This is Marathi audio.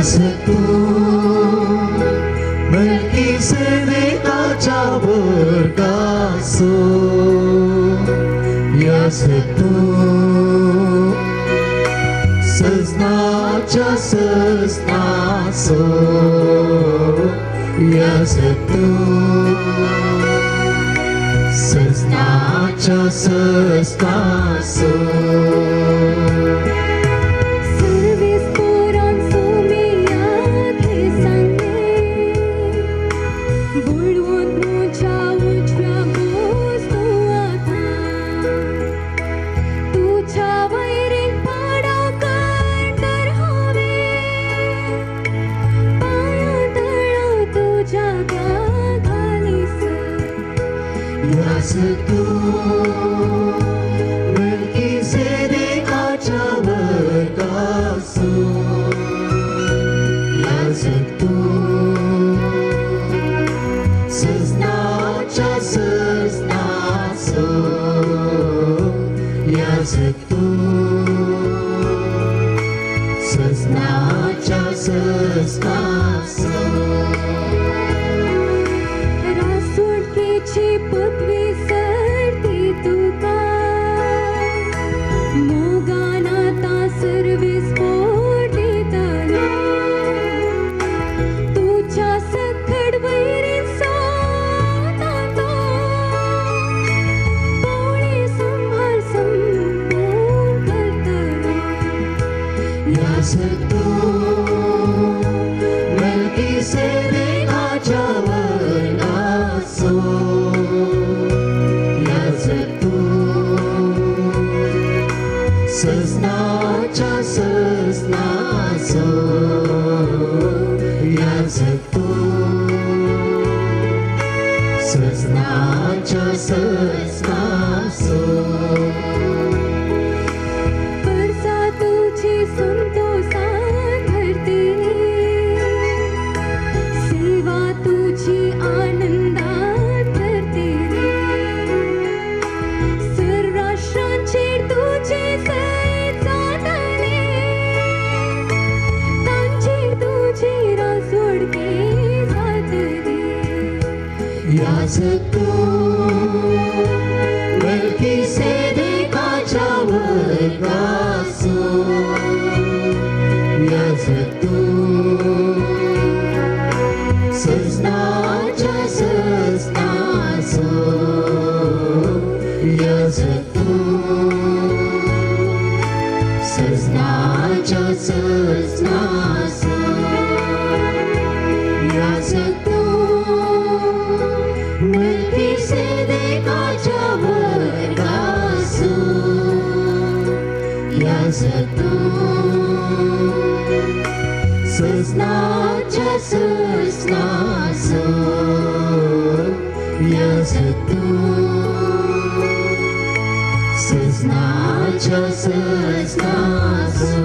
तू मेल्कीसेदेकाच्या वर्गासो यास तू सजनाच्या सजनासो यास तू सजनाच्या सजनासो यास तू मेल्कीसेदेकाच्या वर्गासो यास तू सजनाच्या सजनासो यास तू सजनाच्या सजनासो यास तू मेल्कीसेदेकाच्या वर्गासो यास तू सजनाच्या सजनासो यास तू सजनाच्या सजनासो यास तू मेल्कीसेदेकाच्या वर्गासो यास तू सजनाच्या सजनासो यास तू सजनाच्या सजनासो यास तू मेल्कीसेदेकाच्या वर्गासो यास तू सजनाच्या सजनासो यास तू सजनाच्या सजनासो